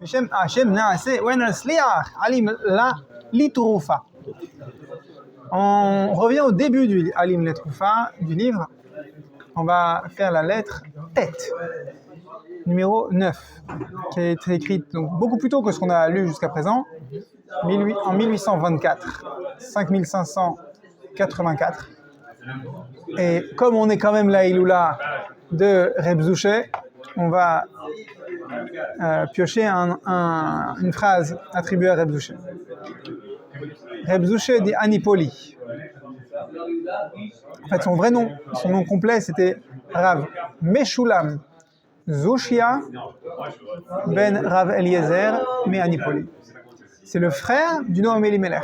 Hashem Naase Wenasliach Alim La Litrufa. On revient au début du Alim Letrufa du livre. On va faire la lettre tête, numéro 9, qui a été écrite donc beaucoup plus tôt que ce qu'on a lu jusqu'à présent, en 1824, 5584. Et comme on est quand même la Iloula de Reb Zouché, on va piocher une phrase attribuée à Reb Zouché. Reb Zouché dit Anipoli. En fait, son vrai nom, son nom complet, c'était Rav Meshulam Zouchia ben Rav Eliezer me Anipoli. C'est le frère du Noam Elimelech.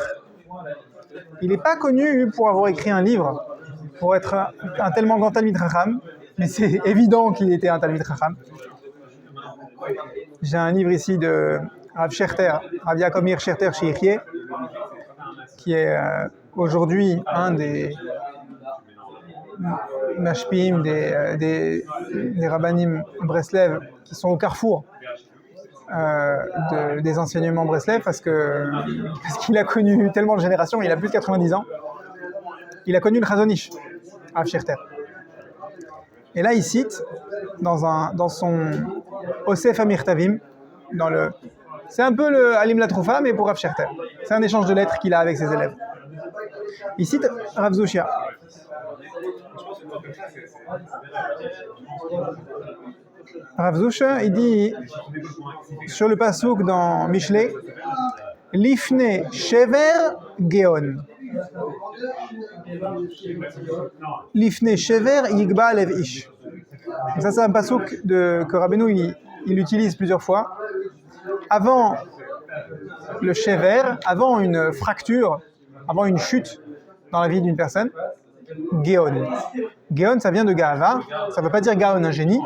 Il n'est pas connu pour avoir écrit un livre, pour être un tellement grand Talmid Chacham, mais c'est évident qu'il était un Talmid Chacham. J'ai un livre ici de Rav Scherter, Rav Yaakov Meir Scherter Sheikhie, qui est aujourd'hui un des mashpim, des rabbanim Breslev qui sont au carrefour des enseignements Breslev parce qu'il a connu tellement de générations, il a plus de 90 ans, il a connu le Chazon Ish, Rav Scherter. Et là il cite dans son Osef Amirtavim, c'est un peu le Alim Latrufa mais pour Rav Scherter. C'est un échange de lettres qu'il a avec ses élèves. Il cite Rav Zouchia. Rav Zouchia, il dit sur le pasouk dans Mishlei, Lifne Shever Geon. Lifne Shever Yigba Lev Ish. Ça, c'est un pasouk que Rabbeinu il utilise plusieurs fois. Avant le Shever, avant une fracture, avant une chute dans la vie d'une personne, Geon. Geon, ça vient de Gahava, ça ne veut pas dire Gaon, un génie,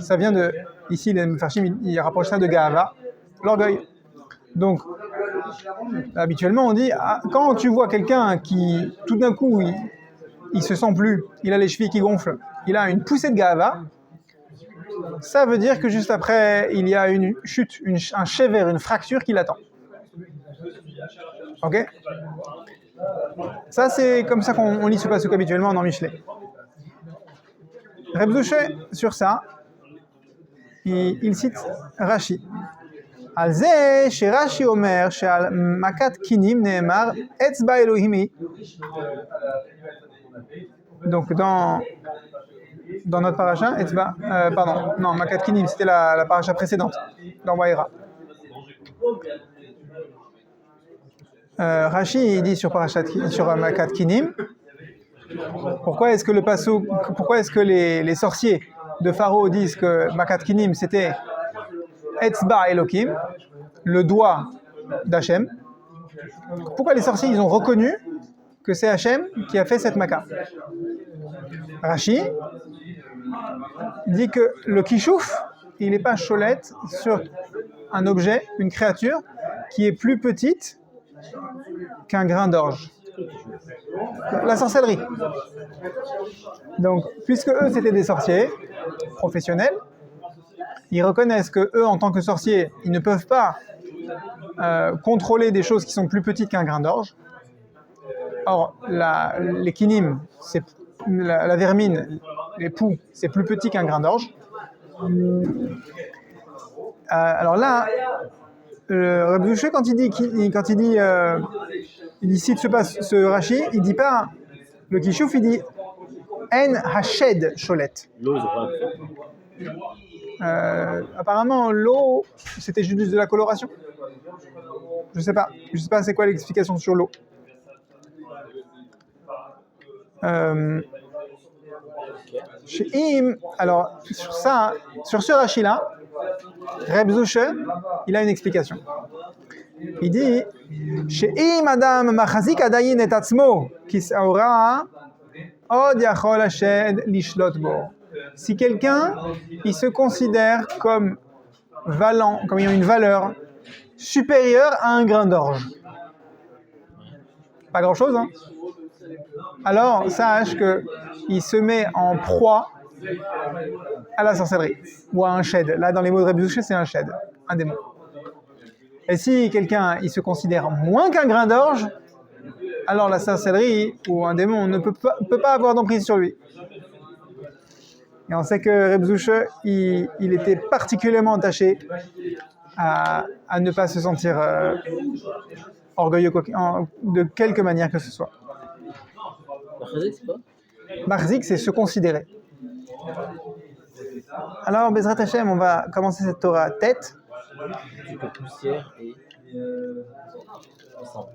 ça vient de, ici les Mefarshim, il rapproche ça de Gahava, l'orgueil. Donc, habituellement on dit, quand tu vois quelqu'un qui, tout d'un coup, il se sent plus, il a les chevilles qui gonflent, il a une poussée de Gahava, ça veut dire que juste après, il y a une chute, un shever, une fracture qui l'attend. Ok ? Ça, c'est comme ça qu'on lit ce pasuk habituellement dans Mishlei. Reb Zouché, sur ça, il cite Rashi. Al ze sherashi omer she'al makat kinim ne'emar etzba Elohimi. Donc dans notre paracha, etzba, makat kinim, c'était la paracha précédente, dans Waïra. Rashi il dit sur Makat Kinim, pourquoi est-ce que les sorciers de Pharaon disent que Makat Kinim c'était Etzba Elokim, le doigt d'Hachem? Pourquoi les sorciers ils ont reconnu que c'est Hachem qui a fait cette Maka? Rashi dit que le Kishouf il n'est pas cholette sur un objet, une créature qui est plus petite qu'un grain d'orge. La sorcellerie. Donc, puisque eux c'était des sorciers professionnels, ils reconnaissent que eux, en tant que sorciers, ils ne peuvent pas contrôler des choses qui sont plus petites qu'un grain d'orge. Or, les kinim, c'est la vermine, les poux, c'est plus petit qu'un grain d'orge. Alors là, Reb Zouché, quand il cite ce Rashi, il dit pas le Kishouf, il dit En Hashed Cholet. Apparemment, l'eau, c'était juste de la coloration. Je sais pas c'est quoi l'explication sur l'eau. Alors, sur ce Rashi-là, Reb Zouché, il a une explication. Il dit She'im adam machazik adayin et atzmo kis'aura od yachol hashed lishlot bo. Si quelqu'un il se considère comme valant, comme ayant une valeur supérieure à un grain d'orge, pas grand chose, hein. Alors sache que il se met en proie à la sorcellerie ou à un shed. Là dans les mots de Reb Zouché c'est un shed, un démon. Et si quelqu'un il se considère moins qu'un grain d'orge, alors la sorcellerie ou un démon ne peut pas avoir d'emprise sur lui. Et on sait que Reb Zouche, il était particulièrement attaché à ne pas se sentir orgueilleux de quelque manière que ce soit. Marzik, c'est quoi? Marzik, c'est se considérer. Alors, Bezrat Hashem, on va commencer cette Torah tête. Poussière et sang.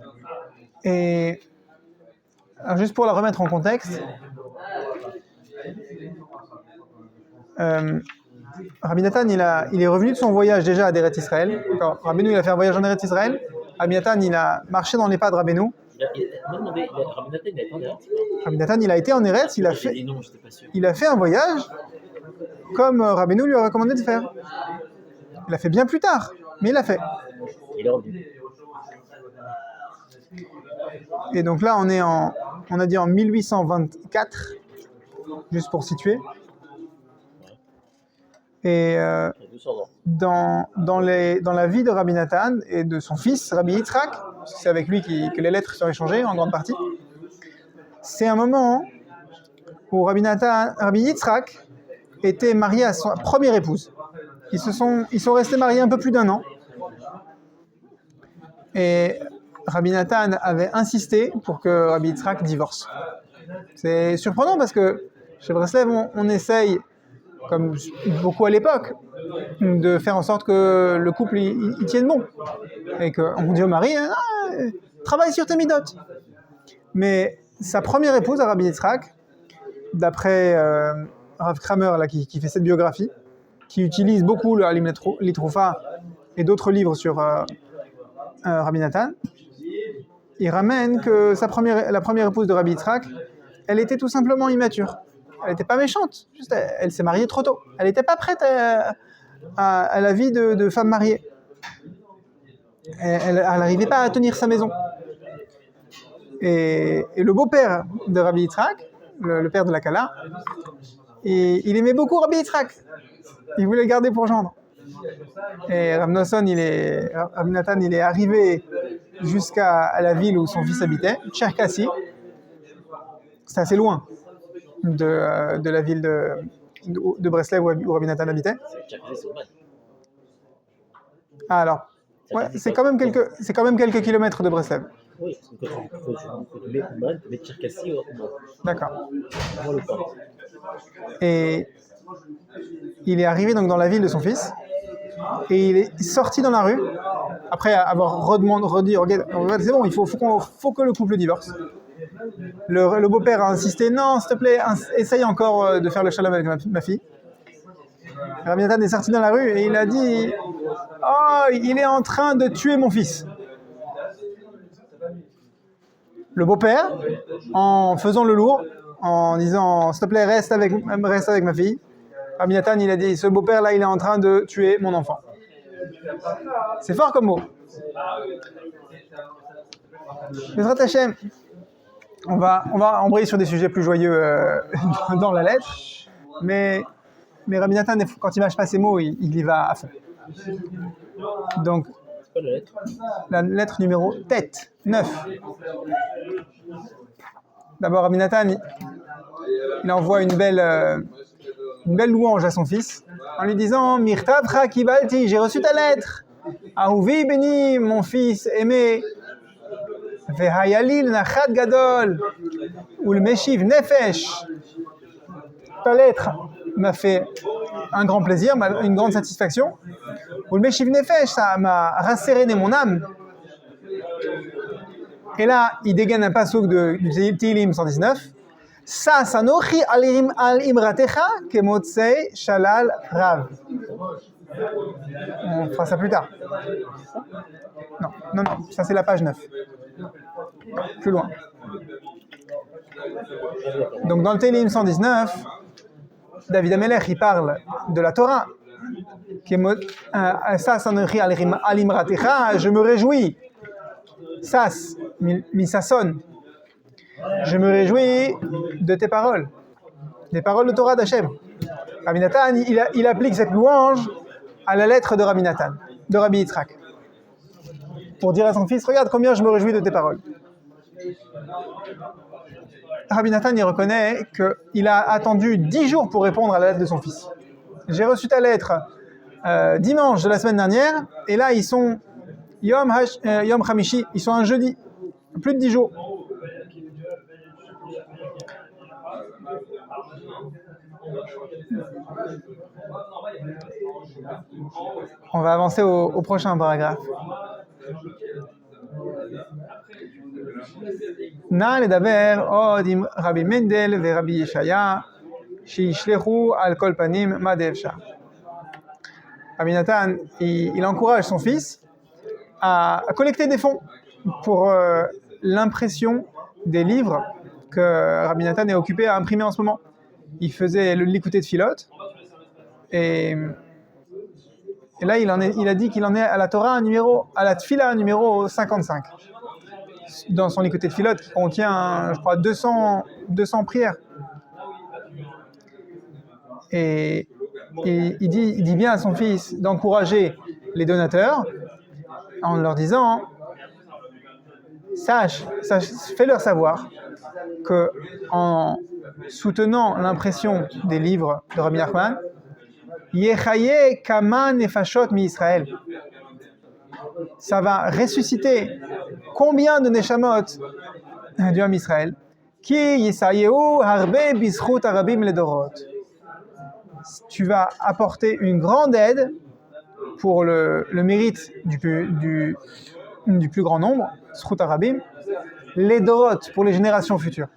Et alors, juste pour la remettre en contexte, Rabbi Nathan, il est revenu de son voyage déjà à Eretz Israël. Rabbeinu, il a fait un voyage en Eretz Israël. Rabbi Nathan, il a marché dans les pas de Rabbeinu. Rabbi Nathan, il a été en Eretz, il a fait un voyage comme Rabbeinu lui a recommandé de faire. Il l'a fait bien plus tard, mais il l'a fait. Il est revenu. Et donc là, on a dit en 1824, juste pour situer. Et dans la vie de Rabbi Nathan et de son fils, Rabbi Yitzhak, parce que c'est avec lui que les lettres sont échangées en grande partie, c'est un moment où Rabbi Yitzhak était marié à sa première épouse. Ils sont restés mariés un peu plus d'1 an. Et Rabbi Nathan avait insisté pour que Rabbi Yitzhak divorce. C'est surprenant parce que chez Breslev, on essaye, comme beaucoup à l'époque, de faire en sorte que le couple il tienne bon. Et qu'on dit au mari, travaille sur tes midotes. Mais sa première épouse, Rabbi Yitzhak, d'après Rav Kramer là, qui fait cette biographie, qui utilise beaucoup le Halim Litroufa et d'autres livres sur Rabbi Nathan, il ramène que la première épouse de Rabbi Yitzhak, elle était tout simplement immature. Elle n'était pas méchante, juste elle s'est mariée trop tôt. Elle n'était pas prête à la vie de femme mariée. Elle n'arrivait pas à tenir sa maison. Et le beau-père de Rabbi Yitzhak, le père de la Kala, il aimait beaucoup Rabbi Yitzhak. Il voulait le garder pour gendre. Et Rabbi Nathan, il est arrivé jusqu'à la ville où son fils habitait, Tcherkassy. C'est assez loin de la ville de Breslev où Rabbi Nathan habitait. Ah alors, ouais, c'est quand même quelques kilomètres de Breslev. Oui, parce que quand tu mets Ouman, tu mets Tcherkassy au Ouman. D'accord. Et il est arrivé donc dans la ville de son fils, et il est sorti dans la rue, après avoir redit, regarde, c'est bon, il faut que le couple divorce. Le beau-père a insisté, non, s'il te plaît, essaye encore de faire le shalom avec ma fille. Rabbi Nathan est sorti dans la rue et il a dit, oh, il est en train de tuer mon fils. Le beau-père, en faisant le lourd, en disant, s'il te plaît, reste avec ma fille. Rabbi Nathan, il a dit, ce beau-père-là, il est en train de tuer mon enfant. C'est fort comme mot. Bezrat Hashem, on va embrayer sur des sujets plus joyeux dans la lettre, mais Rabbi Nathan, quand il mâche pas ses mots, il y va à fond. Donc, la lettre numéro tête, 9. D'abord, Rabbi Nathan, il envoie une belle louange à son fils, en lui disant « Mirtavcha kibalti, j'ai reçu ta lettre. Ahuvi béni, mon fils aimé. Vehayalil nachad gadol. Ul meshiv nefesh. » Ta lettre m'a fait un grand plaisir, une grande satisfaction. Ul meshiv nefesh, ça m'a rasséréné mon âme. Et là, il dégaine un passouk du Tehillim 119. Sa sanochi al imratecha kemotsei shalal rav. On fera ça plus tard. Non, ça c'est la page 9. Plus loin. Donc dans le Tehillim 119, David Amelech, il parle de la Torah. Sa sanochi al imratecha, je me réjouis. Sas, misasson. Je me réjouis de tes paroles, des paroles de Torah d'Hachem. Rabbi Nathan, il applique cette louange à la lettre de Rabbi Nathan, de Rabbi Yitzhak. pour dire à son fils, regarde combien je me réjouis de tes paroles. Rabbi Nathan, il reconnaît qu'il a attendu 10 jours pour répondre à la lettre de son fils. J'ai reçu ta lettre dimanche de la semaine dernière, et là ils sont Yom Hamishi, ils sont un jeudi, plus de 10 jours. On va avancer au prochain paragraphe. Na ledaber od im Rabbi Mendel ve Rabbi Yeshaya sheyishlechu al kol panim ma de'efshar. Rabbi Nathan, il encourage son fils à collecter des fonds pour l'impression des livres que Rabbi Nathan est occupé à imprimer en ce moment. Il faisait l'écouté de Philote, et là il a dit qu'il en est à la Torah à la Tfila numéro 55, dans son écouté de Philote qui contient, je crois, 200 prières. Et il dit bien à son fils d'encourager les donateurs en leur disant, fais-leur savoir que en soutenant l'impression des livres de Rabbi Nachman, Yechaye kama nefashot mi Israël, ça va ressusciter combien de neshamot du Ham Israël, ki yisayehu harbe bizchut harabim ledorot. Tu vas apporter une grande aide pour le mérite du plus grand nombre, zchut harabim, ledorot, pour les générations futures.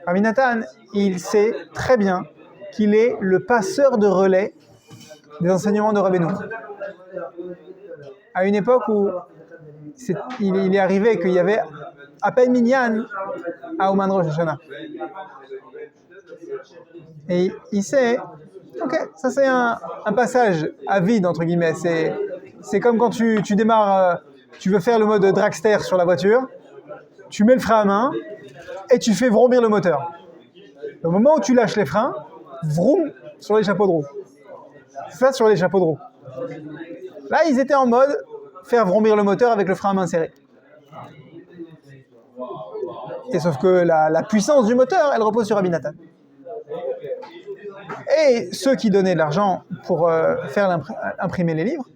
Rabbi Nathan, il sait très bien qu'il est le passeur de relais des enseignements de Rabbeinu. À une époque où il est arrivé qu'il y avait à peine minyan à Ouman Rosh Hashanah. Et il sait, ok, ça c'est un passage à vide, entre guillemets. C'est comme quand tu démarres, tu veux faire le mode dragster sur la voiture, tu mets le frein à main et tu fais vrombir le moteur. Au moment où tu lâches les freins, vroom sur les chapeaux de roue. C'est ça sur les chapeaux de roue. Là, ils étaient en mode faire vrombir le moteur avec le frein à main serré. Et sauf que la puissance du moteur, elle repose sur Rabbi Nathan. Et ceux qui donnaient de l'argent pour faire imprimer les livres,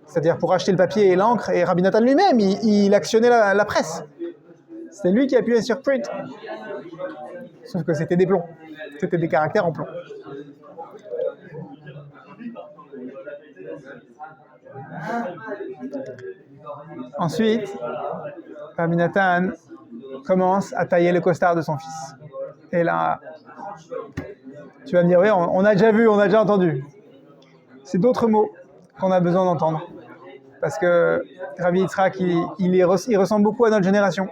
c'est-à-dire pour acheter le papier et l'encre, et Rabbi Nathan lui-même, il actionnait la presse. C'est lui qui appuyait sur print. Sauf que c'était des plombs. C'était des caractères en plomb. Ensuite, Rabbi Nathan commence à tailler le costard de son fils. Et là, tu vas me dire, oui, on a déjà vu, on a déjà entendu. C'est d'autres mots qu'on a besoin d'entendre. Parce que Rabbi Yitzhak, il ressemble beaucoup à notre génération.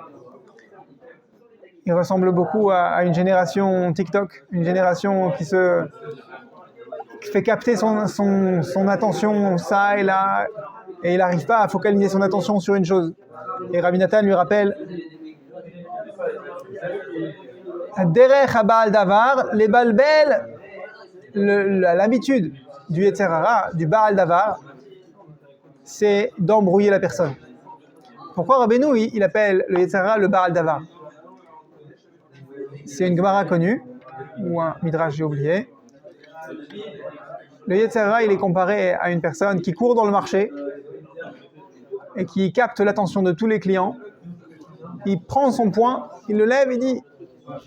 Il ressemble beaucoup à une génération TikTok, une génération qui fait capter son attention ça et là, et il n'arrive pas à focaliser son attention sur une chose. Et Rabbi Nathan lui rappelle Derech habal davar, les balbel, l'habitude du Yetzer Hara, du Baal davar, c'est d'embrouiller la personne. Pourquoi Rabbeinu il appelle le Yetzer Hara le Baal davar? C'est une Gemara connue, ou un Midrash, j'ai oublié. Le Yetzer Hara, il est comparé à une personne qui court dans le marché et qui capte l'attention de tous les clients. Il prend son poing, il le lève et dit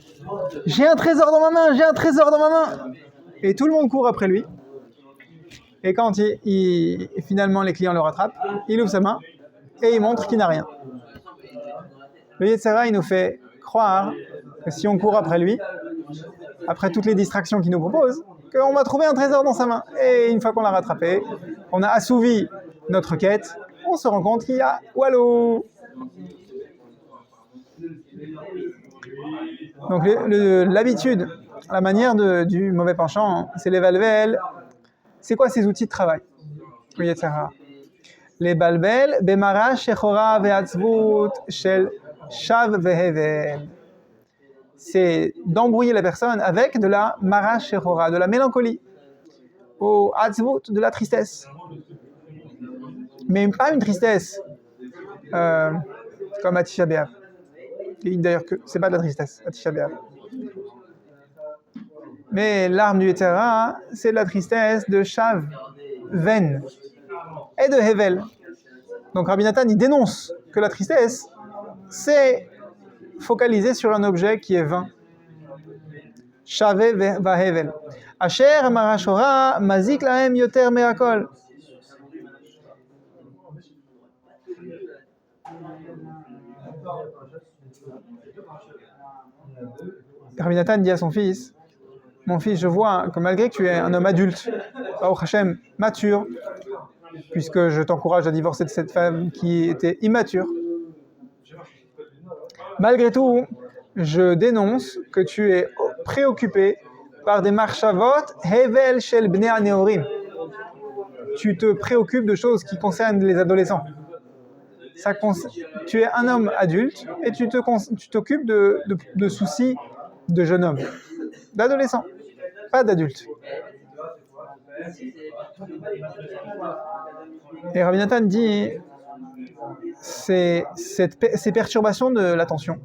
« J'ai un trésor dans ma main, j'ai un trésor dans ma main !» Et tout le monde court après lui. Et quand finalement les clients le rattrapent, il ouvre sa main et il montre qu'il n'a rien. Le Yetzer Hara, il nous fait croire que si on court après lui, après toutes les distractions qu'il nous propose, qu'on va trouver un trésor dans sa main. Et une fois qu'on l'a rattrapé, on a assouvi notre quête, on se rend compte qu'il y a Wallo. Donc l'habitude, la manière du mauvais penchant, c'est les valvel. C'est quoi ces outils de travail? Le Yetzer Hara. Les balbel, bemara, shechora, ve'atzvut, shel shav vehevel. C'est d'embrouiller la personne avec de la mara shechora, de la mélancolie, ou atzvut, de la tristesse. Mais pas une tristesse comme à Tisha B'Av. Et d'ailleurs, que c'est pas de la tristesse, à Tisha B'Av. Mais l'arme du Yetzer Hara, c'est de la tristesse de Shav, Ven et de Hevel. Donc Rabbi Nathan, il dénonce que la tristesse, c'est focalisé sur un objet qui est vain. Shave va Hevel. Asher marashora mazik lahem yoter me'akol. Rabbi Nathan dit à son fils, mon fils, je vois que malgré que tu es un homme adulte, Baruch Hashem, mature, puisque je t'encourage à divorcer de cette femme qui était immature, malgré tout, je dénonce que tu es préoccupé par des marchavot hevel shel bnei haneorim. Tu te préoccupes de choses qui concernent les adolescents. Tu es un homme adulte et tu t'occupes de soucis de jeune homme, d'adolescent, pas d'adulte. Et Rabbi Nathan dit, ces perturbations de l'attention,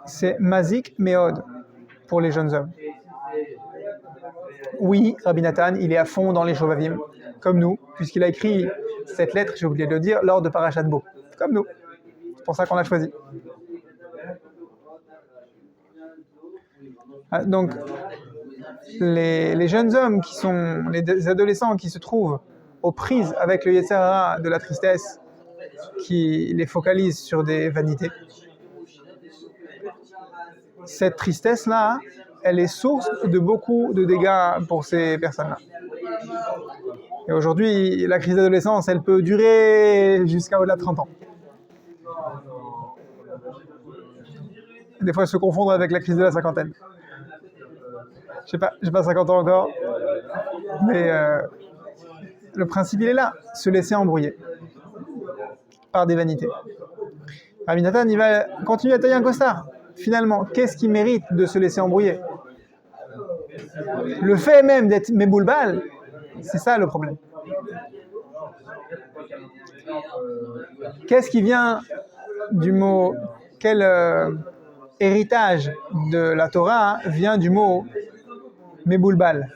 c'est mazik meod pour les jeunes hommes. Oui, Rabbi Nathan, il est à fond dans les Shovavim, comme nous, puisqu'il a écrit cette lettre, j'ai oublié de le dire, lors de Parashat Bo, comme nous. C'est pour ça qu'on l'a choisi. Donc, les jeunes hommes qui sont, les adolescents qui se trouvent aux prises avec le Yetzer Hara de la tristesse, qui les focalise sur des vanités, cette tristesse-là, elle est source de beaucoup de dégâts pour ces personnes-là. Et aujourd'hui, la crise d'adolescence, elle peut durer jusqu'à au-delà de 30 ans. Des fois, se confondre avec la crise de la cinquantaine. Je sais pas, j'ai pas 50 ans encore, mais le principe, il est là, se laisser embrouiller par des vanités. Rabbi Nathan, il va continuer à tailler un costard. Finalement, qu'est-ce qui mérite de se laisser embrouiller? Le fait même d'être méboulbal, c'est ça le problème. Qu'est-ce qui vient du mot, quel héritage de la Torah vient du mot méboulbal?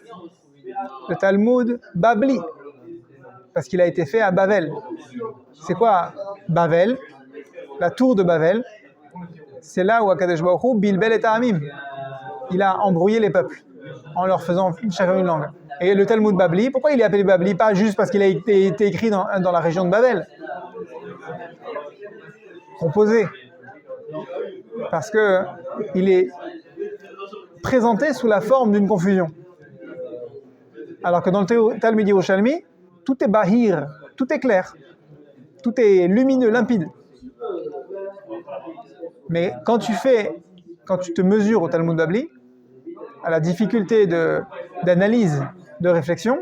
Le Talmud Babli, parce qu'il a été fait à Bavel. C'est quoi Bavel? La tour de Bavel, c'est là où Akadosh Baruch Hu bilbel et ta'amim. Il a embrouillé les peuples en leur faisant chacun une langue. Et le Talmud Babli, pourquoi il est appelé Babli? Pas juste parce qu'il a été écrit dans la région de Babel. Composé. Parce que il est présenté sous la forme d'une confusion. Alors que dans le Talmud Yerushalmi, tout est bahir, tout est clair, tout est lumineux, limpide. Mais quand tu te mesures au Talmud Babli, à la difficulté d'analyse, de réflexion,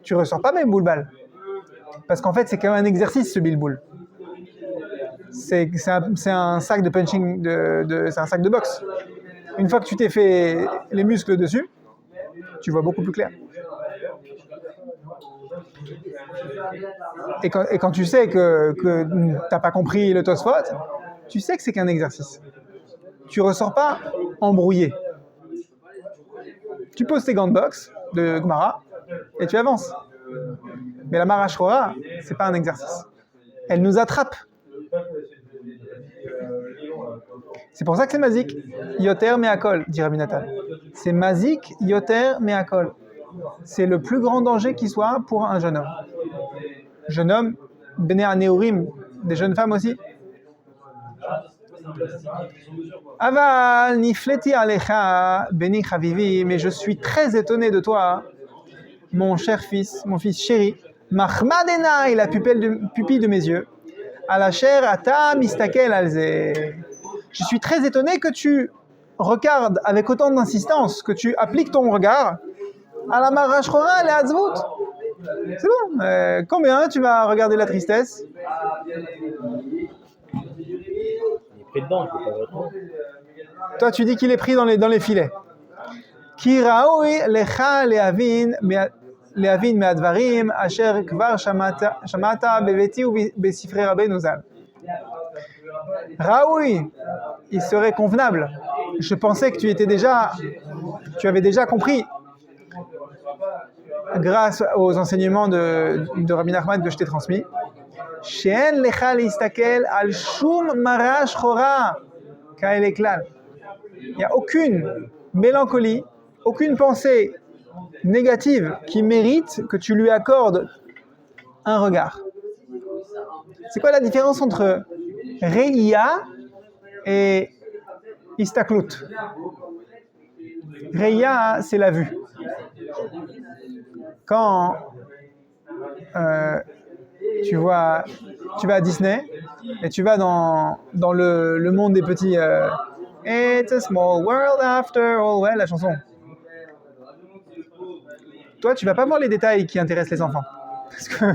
tu ressors pas même boulbal. Parce qu'en fait, c'est quand même un exercice, ce bilboul. C'est un sac de punching, c'est un sac de boxe. Une fois que tu t'es fait les muscles dessus, tu vois beaucoup plus clair. Et quand tu sais que tu n'as pas compris le Tosfot, tu sais que c'est qu'un exercice. Tu ne ressors pas embrouillé. Tu poses tes gants de boxe, de Gemara, et tu avances. Mais la Marash Hora, ce n'est pas un exercice. Elle nous attrape. C'est pour ça que c'est mazik. Yoter me'akol, dit Rabbi Nathan. C'est mazik, yoter me'akol. C'est le plus grand danger qui soit pour un jeune homme. Jeune homme, bnei haneorim, des jeunes femmes aussi. Aval nifleti alecha beni chavivi, mais je suis très étonné de toi, mon cher fils, mon fils chéri. Mahmadena, la pupille de mes yeux. Alacher ata mistakel alze. Je suis très étonné que tu regardes avec autant d'insistance, que tu appliques ton regard à la Marash Hora et à Tzvut. C'est bon. Combien tu vas regarder la tristesse? Toi, tu dis qu'il est pris dans les filets. Ki raoui lecha lehavin להבין מהדברים אשר כבר שמעת בביתי ובספרי רבנו ז"ל. Raoui, il serait convenable. Je pensais que tu avais déjà compris, grâce aux enseignements de Rabbi Nachman que je t'ai transmis. She'en lecha listakel al shum mara shchora ka'ele klal. Il n'y a aucune mélancolie, aucune pensée négative qui mérite que tu lui accordes un regard. C'est quoi la différence entre Re'ia et Istaklut? Re'ia, c'est la vue. Quand tu vas à Disney et tu vas dans le monde des petits It's a small world after all, ouais, la chanson. Toi, tu vas pas voir les détails qui intéressent les enfants. Parce que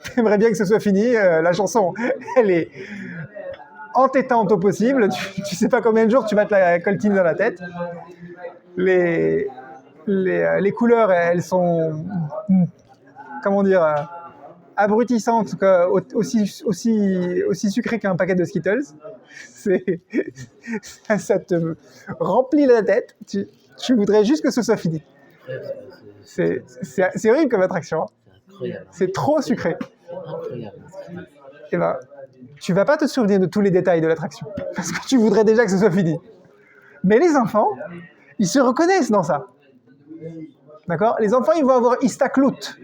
tu aimerais bien que ce soit fini. La chanson, elle est entêtante au possible. Tu sais pas combien de jours tu vas te la coltiner dans la tête. Les couleurs, elles sont, comment dire, abrutissantes, aussi sucrées qu'un paquet de Skittles. Ça te remplit la tête. Tu voudrais juste que ce soit fini. C'est horrible comme attraction. C'est trop sucré. Et ben, tu vas pas te souvenir de tous les détails de l'attraction parce que tu voudrais déjà que ce soit fini. Mais les enfants, ils se reconnaissent dans ça. D'accord? Les enfants, ils vont avoir Istaklut.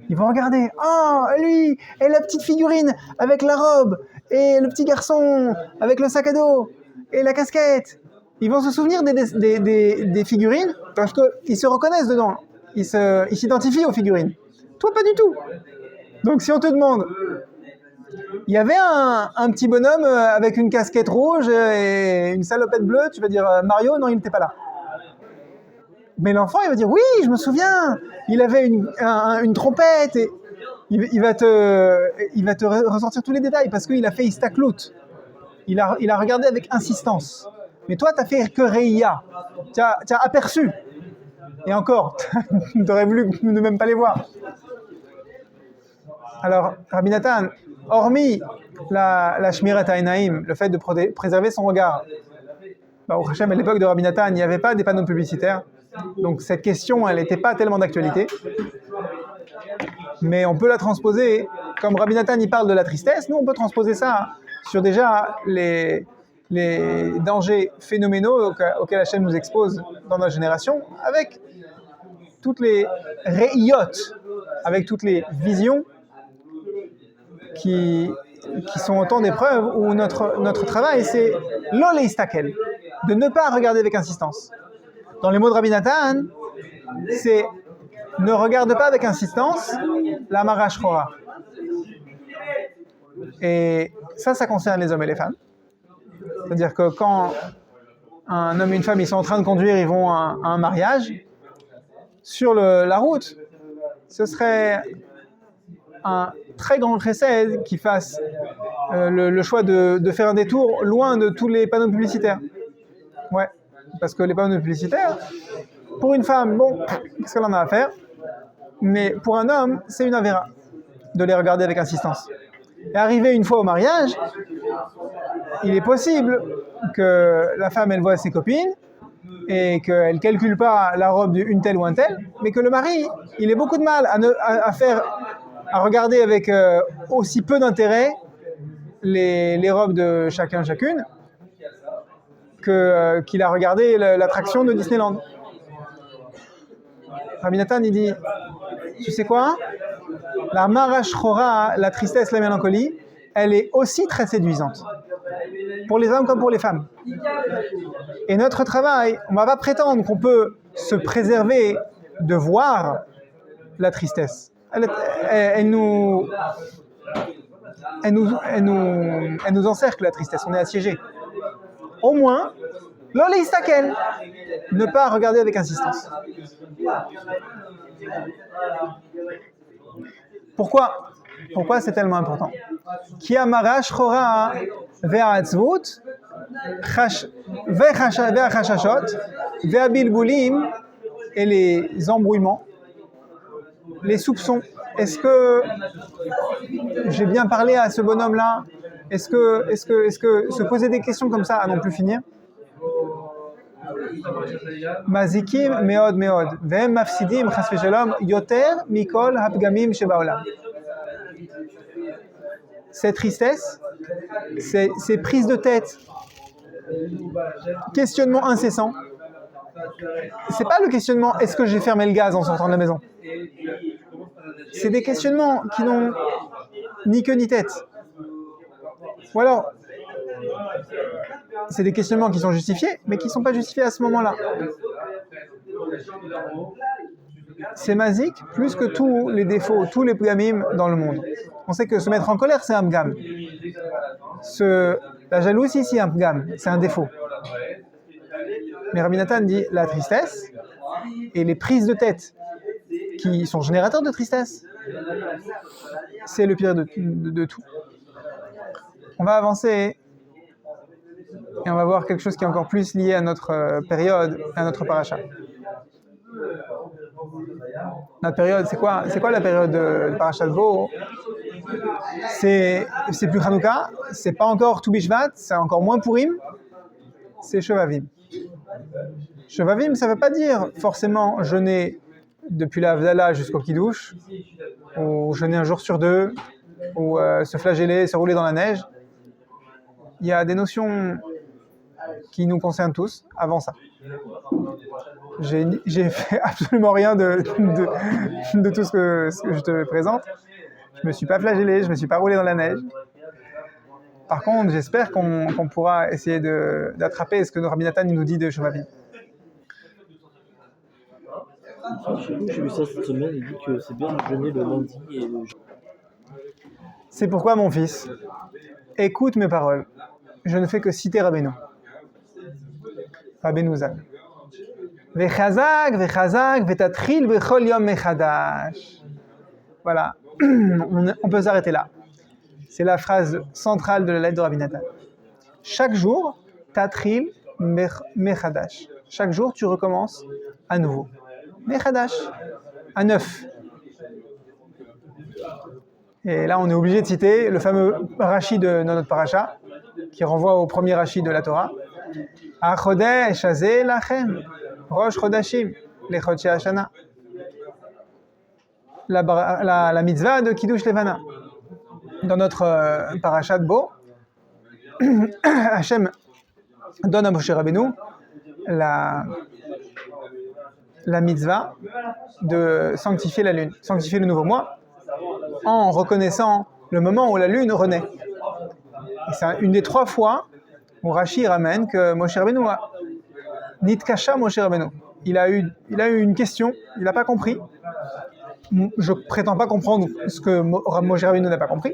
Ils vont regarder. Oh, lui, et la petite figurine avec la robe, et le petit garçon avec le sac à dos, et la casquette. Ils vont se souvenir des figurines parce qu'ils se reconnaissent dedans. Ils s'identifient aux figurines. Toi, pas du tout. Donc, si on te demande, il y avait un petit bonhomme avec une casquette rouge et une salopette bleue, tu vas dire Mario, non, il n'était pas là. Mais l'enfant, il va dire oui, je me souviens, il avait une trompette et il va te ressortir tous les détails parce qu'il a fait Istaklut. Il a regardé avec insistance. Mais toi, tu n'as fait que Re'ia. Tu as aperçu. Et encore, tu aurais voulu ne même pas les voir. Alors, Rabbi Nathan, hormis la Shmirat HaEnaim, le fait de préserver son regard, au Hachem, à l'époque de Rabbi Nathan, il n'y avait pas des panneaux publicitaires. Donc cette question, elle n'était pas tellement d'actualité. Mais on peut la transposer, comme Rabbi Nathan il parle de la tristesse, nous on peut transposer ça sur déjà les dangers phénoménaux auxquels Hachem nous expose dans notre génération, avec toutes les re'iyot, avec toutes les visions qui sont autant d'épreuves où notre travail c'est l'oleistakel, de ne pas regarder avec insistance. Dans les mots de Rabbi Nathan, c'est ne regarde pas avec insistance la mara shchora. Et ça concerne les hommes et les femmes. C'est-à-dire que quand un homme et une femme ils sont en train de conduire, ils vont à un mariage, sur la route, ce serait un très grand chesed qui fasse le choix de faire un détour loin de tous les panneaux publicitaires. Ouais. Parce que les panneaux publicitaires, pour une femme, bon, qu'est-ce qu'elle en a à faire? Mais pour un homme, c'est une avéra de les regarder avec insistance. Et arrivé une fois au mariage, il est possible que la femme, elle voit ses copines et qu'elle ne calcule pas la robe d'une telle ou un tel, mais que le mari, il ait beaucoup de mal à regarder avec aussi peu d'intérêt les robes de chacune, qu'il a regardé l'attraction de Disneyland. Rabbi Nathan, il dit, tu sais quoi? La mara shchora, la tristesse, la mélancolie, elle est aussi très séduisante. Pour les hommes comme pour les femmes. Et notre travail, on ne va pas prétendre qu'on peut se préserver de voir la tristesse. Elle nous encercle, la tristesse, on est assiégé. Au moins, l'oleistakel, ne pas regarder avec insistance. Pourquoi c'est tellement important? Ki amara shchora ve'atzvut ve'achashashot ve'abilbulim, et les embrouillements les soupçons. Est-ce que j'ai bien parlé à ce bonhomme-là? Est-ce que se poser des questions comme ça à non plus finir? Mazikim meod meod, vehem mafsidim chas v'shalom yoter mikol hapgamim shebaolam. Cette tristesse, ces prises de tête, questionnement incessant. C'est pas le questionnement est-ce que j'ai fermé le gaz en sortant de la maison. C'est des questionnements qui n'ont ni queue ni tête. Ou alors, c'est des questionnements qui sont justifiés, mais qui ne sont pas justifiés à ce moment-là. C'est mazik plus que tous les défauts, tous les pgamim dans le monde. On sait que se mettre en colère, c'est un pgam. La jalousie, c'est un pgam, c'est un défaut. Mais Rabbi Nathan dit la tristesse et les prises de tête qui sont générateurs de tristesse, c'est le pire de tout. On va avancer et on va voir quelque chose qui est encore plus lié à notre période, à notre paracha. Notre période, c'est quoi? C'est quoi la période de paracha de Bo? C'est plus Hanouka, c'est pas encore Tu Bishvat, c'est encore moins Purim, c'est Shovavim. Shovavim, ça veut pas dire forcément jeûner depuis la Havdalah jusqu'au Kiddush, ou jeûner un jour sur deux, ou se flageller, se rouler dans la neige. Il y a des notions qui nous concernent tous avant ça. J'ai fait absolument rien de tout ce que je te présente. Je me suis pas flagellé, je me suis pas roulé dans la neige. Par contre, j'espère qu'on pourra essayer d'attraper ce que Rabbi Nathan nous dit de Shovavim. J'ai vu ça cette semaine, il dit que c'est bien de jeûner le lundi et le jeudi. C'est pourquoi, mon fils, écoute mes paroles. Je ne fais que citer Rabbeinu. Rabbeinu Zal. Vechazak, vechazak, vetatril bechol yom mechadash. Voilà, on peut s'arrêter là. C'est la phrase centrale de la lettre de Rabbi Nathan. Chaque jour, tatril mechadash. Chaque jour, tu recommences à nouveau. Mechadash, à neuf. Et là, on est obligé de citer le fameux Rashi de notre paracha, qui renvoie au premier Rashi de la Torah. Achodesh hazeh lachem, rosh chodashim, lechodshei hashana. La mitzvah de Kiddush Levana. Dans notre paracha de Bo, Hachem donne à Moshe Rabbeinu la mitzvah de sanctifier la lune, sanctifier le nouveau mois, en reconnaissant le moment où la lune renaît. Et c'est une des 3 fois où Rashi ramène que Moshe Rabbeinu a Nitkasha Moshe Rabbeinu. Il a eu une question, il n'a pas compris. Je prétends pas comprendre ce que Moshe Rabbeinu n'a pas compris.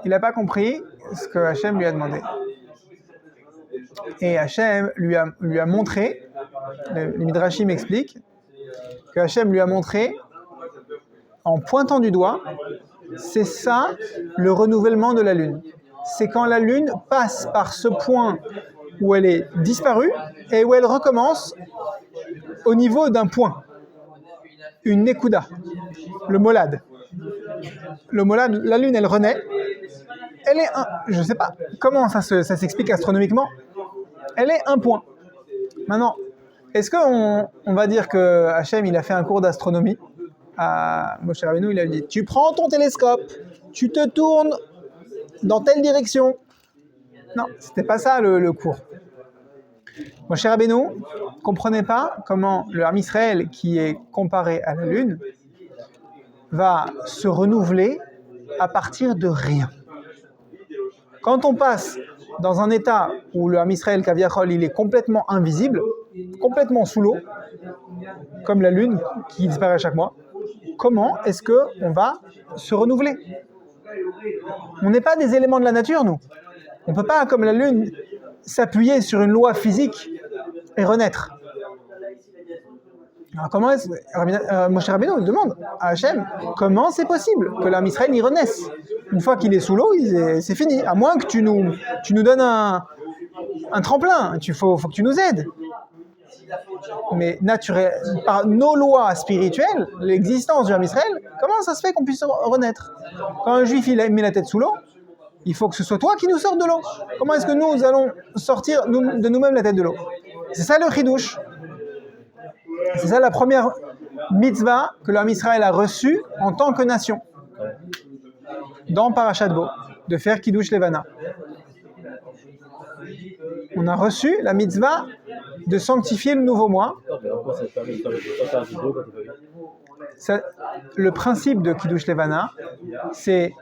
Il n'a pas compris ce que Hachem lui a demandé. Et Hachem lui a montré, les Midrashim m'expliquent, que Hachem lui a montré, en pointant du doigt, c'est ça le renouvellement de la lune. C'est quand la lune passe par ce point où elle est disparue et où elle recommence au niveau d'un point. Une nekuda, le molad. Le molad, la lune, elle renaît. Elle est je ne sais pas comment ça s'explique astronomiquement. Elle est un point. Maintenant, est-ce qu'on va dire que Hachem, il a fait un cours d'astronomie à Moshe Rabbeinu, il a dit, tu prends ton télescope, tu te tournes dans telle direction. Non, c'était pas ça le cours. Moshe Rabbeinu ne comprenait pas comment le Ham Israël, qui est comparé à la lune, va se renouveler à partir de rien. Quand on passe dans un état où le Ham Israël Kaviachol, il est complètement invisible, complètement sous l'eau, comme la lune qui disparaît chaque mois, comment est-ce qu'on va se renouveler? On n'est pas des éléments de la nature, nous. On ne peut pas, comme la lune, s'appuyer sur une loi physique et renaître. Alors comment est-ce que Moshe Rabbeinu demande à Hachem comment c'est possible que l'Am Israël y renaisse? Une fois qu'il est sous l'eau, c'est fini. À moins que tu nous donnes un tremplin. Faut que tu nous aides. mais naturel, par nos lois spirituelles, l'existence du Ham Israël, comment ça se fait qu'on puisse renaître? Quand un juif il met la tête sous l'eau, il faut que ce soit toi qui nous sortes de l'eau. Comment est-ce que nous allons sortir de nous-mêmes la tête de l'eau? C'est ça le chidouche. C'est ça la première mitzvah que le Ham Israël a reçue en tant que nation. Dans Parashat Bo, de faire Kiddush Levana. On a reçu la mitzvah de sanctifier le nouveau mois. Le principe de Kiddush Levana, c'est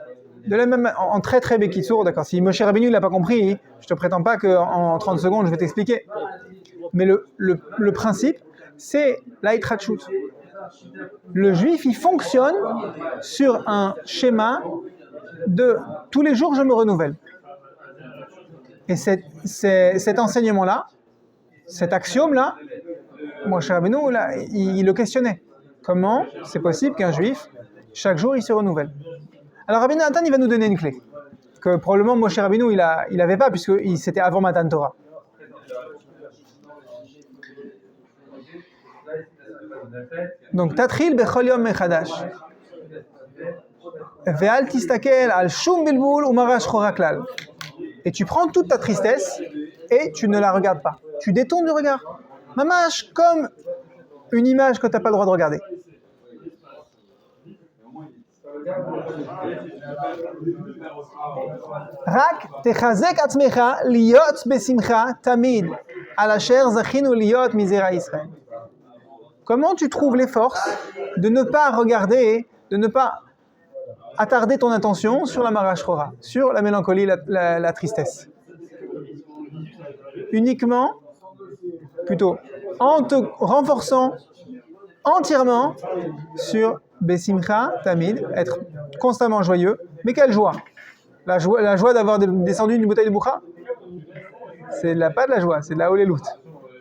de la même en très très békitsour, d'accord. Si Moshe Rabbeinu l'a pas compris, je te prétends pas qu'en 30 secondes je vais t'expliquer. Mais le principe, c'est l'Aitrachut. Le juif, il fonctionne sur un schéma de tous les jours je me renouvelle. Et cet enseignement-là, cet axiome-là, Moshe Rabbeinu, là, il le questionnait. Comment c'est possible qu'un juif, chaque jour, il se renouvelle? Alors Rabbi Nathan, il va nous donner une clé, que probablement Moshe Rabbeinu, il n'avait pas, puisque c'était avant Matan Torah. Donc, Tatril bechol yom mechadash. Ve'al tistakel al shum bilbul umarash choraklal. Et tu prends toute ta tristesse et tu ne la regardes pas. Tu détournes du regard. Mamash, comme une image que tu n'as pas le droit de regarder. Rak techazek atzmecha liyot besimcha tamid al asher zachinu liyot mizera Israël. Comment tu trouves les forces de ne pas regarder, de ne pas attarder ton attention sur la marachora, sur la mélancolie, la tristesse? Uniquement, plutôt, en te renforçant entièrement sur Besimcha Tamid, être constamment joyeux. Mais quelle joie? La joie d'avoir descendu une bouteille de boucha? C'est pas de la joie, c'est de la holélout.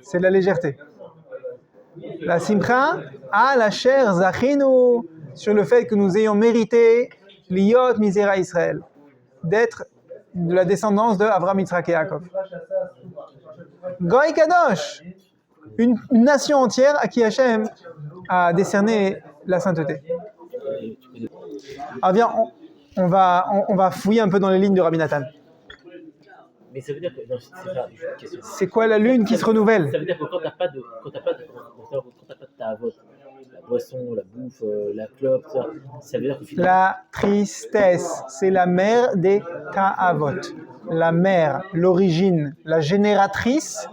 C'est de la légèreté. La simcha, la chair zachinu, sur le fait que nous ayons mérité l'iyot misera Israël, d'être de la descendance de Avraham, Yitzhak et Yaakov. Goy Kadosh, une nation entière à qui Hachem a décerné la sainteté. Alors viens, on va fouiller un peu dans les lignes de Rabbi Nathan. Mais ça veut dire que c'est quoi la lune qui se renouvelle? Ça veut dire que quand t'as pas de ta'avot, la boisson, la bouffe, la clope, ça veut dire que finalement... La tristesse, c'est la mère des ta'avot. La mère, l'origine, la génératrice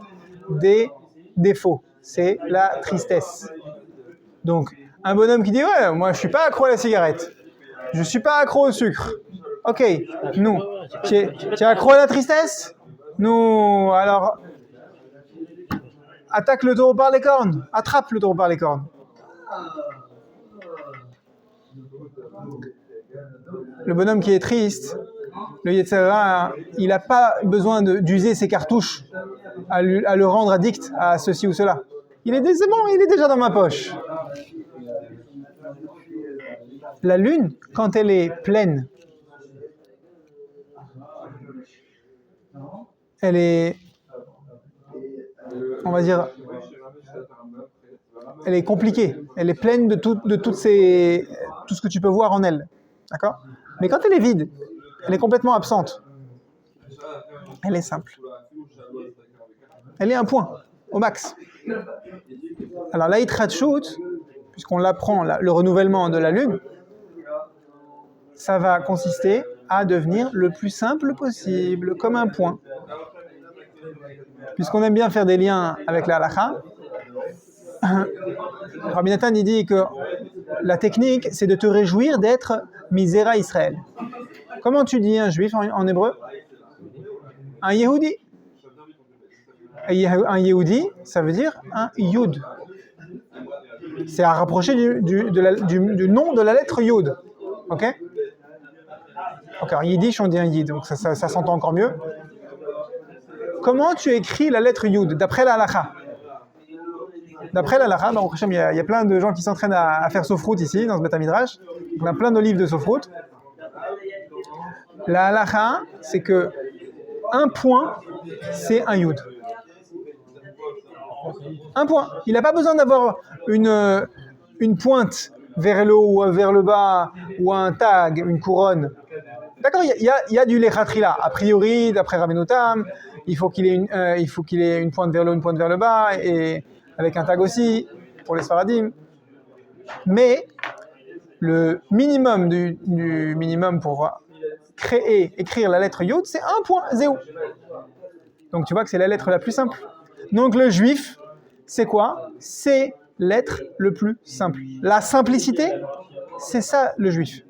des défauts. C'est la tristesse. Donc, un bonhomme qui dit « Ouais, moi je suis pas accro à la cigarette. Je suis pas accro au sucre. » Ok, nous, tu es accro à la tristesse? Nous, alors, attaque le taureau par les cornes. Attrape le taureau par les cornes. Le bonhomme qui est triste, le Yetzer Hara, il n'a pas besoin d'user ses cartouches à le rendre addict à ceci ou cela. C'est bon, il est déjà dans ma poche. La lune, quand elle est pleine, elle est, on va dire, elle est compliquée. Elle est pleine de tout ce que tu peux voir en elle. D'accord? Mais quand elle est vide, elle est complètement absente. Elle est simple. Elle est un point, au max. Alors l'Aitrachut, puisqu'on l'apprend, le renouvellement de la lune, ça va consister à devenir le plus simple possible, comme un point. Puisqu'on aime bien faire des liens avec la halakha, Rabbi Nathan il dit que la technique, c'est de te réjouir d'être misera Israël. Comment tu dis un juif en hébreu? Un Yehudi. Un Yehudi, ça veut dire un Yud. C'est à rapprocher du nom de la lettre Yud. Ok? En yiddish, on dit un Yid, donc ça s'entend encore mieux. Comment tu écris la lettre Yud, d'après la halakha? D'après la halakha, donc, il y a plein de gens qui s'entraînent à faire sofrout ici, dans ce Beth Midrash. On a plein de livres de sofrout. La halakha, c'est que un point, c'est un Yud. Un point. Il n'a pas besoin d'avoir une pointe vers le haut ou vers le bas, ou un tag, une couronne. D'accord, il y a du lechatchila. A priori, d'après Rabbeinu Tam, il faut qu'il ait une pointe vers le haut, une pointe vers le bas, et avec un tag aussi, pour les Sfaradim. Mais le minimum du minimum pour écrire la lettre Yod, c'est un point, zéro. Donc tu vois que c'est la lettre la plus simple. Donc le juif, c'est quoi? C'est l'être le plus simple. La simplicité, c'est ça le juif.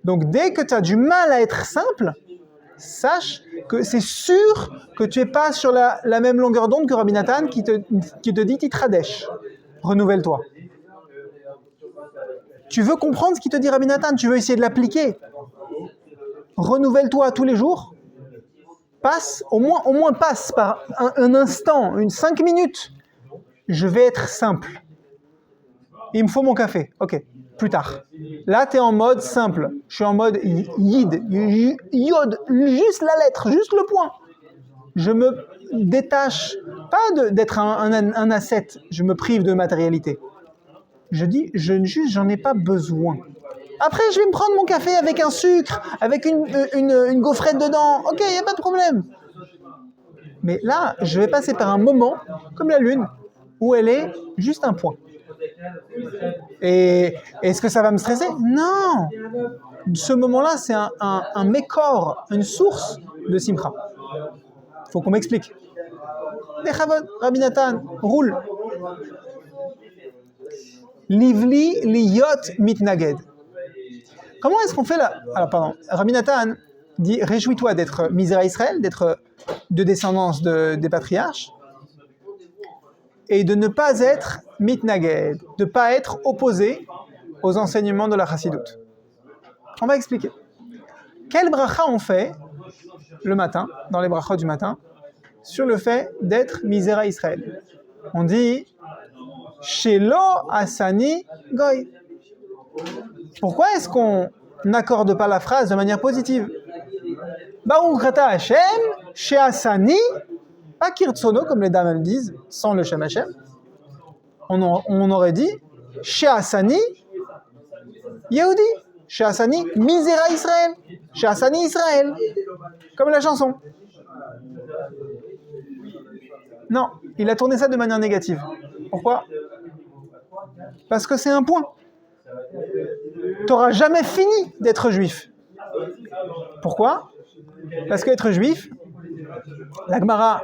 Donc dès que tu as du mal à être simple, sache que c'est sûr que tu n'es pas sur la même longueur d'onde que Rabbi Nathan qui te dit Titradesh. Renouvelle-toi. Tu veux comprendre ce qu'il te dit Rabbi Nathan, tu veux essayer de l'appliquer. Renouvelle-toi tous les jours. Au moins passe par un instant, 5 minutes. Je vais être simple. Il me faut mon café. Ok, plus tard. Là, tu es en mode simple. Je suis en mode yid. Yod, juste la lettre, juste le point. Je me détache, pas d'être un asset. Je me prive de matérialité. Je dis, j'en ai pas besoin. Après, je vais me prendre mon café avec un sucre, avec une gaufrette dedans. Ok, il n'y a pas de problème. Mais là, je vais passer par un moment, comme la lune, où elle est juste un point. Et est-ce que ça va me stresser? Non. Ce moment-là, c'est un mécor, une source de simcha. Il faut qu'on m'explique. Rabbi Nathan, roule. Livli liyot mitnaged. Comment est-ce qu'on fait là? Alors, pardon. Rabbi Nathan dit, réjouis-toi d'être misère à Israël, d'être de descendance des patriarches, et de ne pas être mitnaged, de ne pas être opposé aux enseignements de la chassidoute. On va expliquer. Quel bracha on fait le matin, dans les brachot du matin, sur le fait d'être misère à Israël? On dit Shelo Asani Goy. Pourquoi est-ce qu'on n'accorde pas la phrase de manière positive? Baruch Ata Hashem, She'asani, pas Kirtsono, comme les dames elles disent, sans le Shem Hashem. On aurait dit She'asani Yehudi, She'asani Misera Israël, She'asani Israël, comme la chanson. Non, il a tourné ça de manière négative. Pourquoi? Parce que c'est un point. Tu n'auras jamais fini d'être juif. Pourquoi? Parce qu'être juif, la Gemara,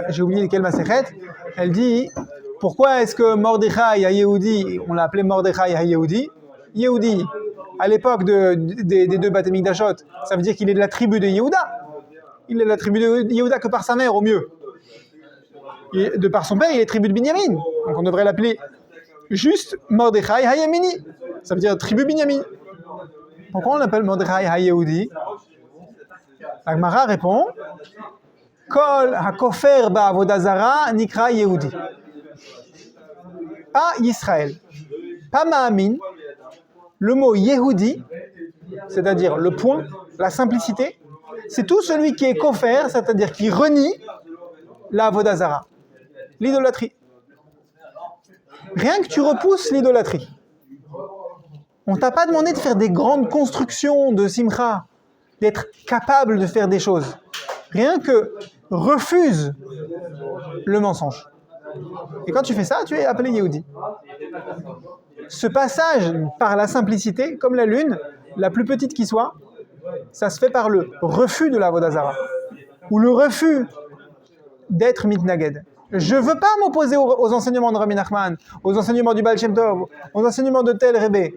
j'ai oublié quelle Masechet, elle dit, pourquoi est-ce que Mordechai à Yehudi, on l'a appelé Mordechai à Yehudi? Yehudi, à l'époque des deux Beth Mikdashot, ça veut dire qu'il est de la tribu de Yehuda. Il est de la tribu de Yehuda que par sa mère, au mieux. Et de par son père, il est tribu de Binyamin. Donc on devrait l'appeler juste Mordechai Hayamini. Ça veut dire tribu Binyamin. Pourquoi on l'appelle Mordechai Hayehudi? La Gemara répond Kol hakofer ba'avodah zara nikra Yehudi. Pas Israël, pas Ma'amin. Le mot Yehudi, c'est-à-dire le point, la simplicité, c'est tout celui qui est kofer, c'est-à-dire qui renie la avodah zara, l'idolâtrie. Rien que tu repousses l'idolâtrie. On t'a pas demandé de faire des grandes constructions de simcha, d'être capable de faire des choses. Rien que refuse le mensonge. Et quand tu fais ça, tu es appelé Yehudi. Ce passage par la simplicité, comme la lune, la plus petite qui soit, ça se fait par le refus de la avodah zara, ou le refus d'être mitnaged. Je ne veux pas m'opposer aux enseignements de Rabbi Nachman, aux enseignements du Baal Shem Tov, aux enseignements de Tel Rebbe,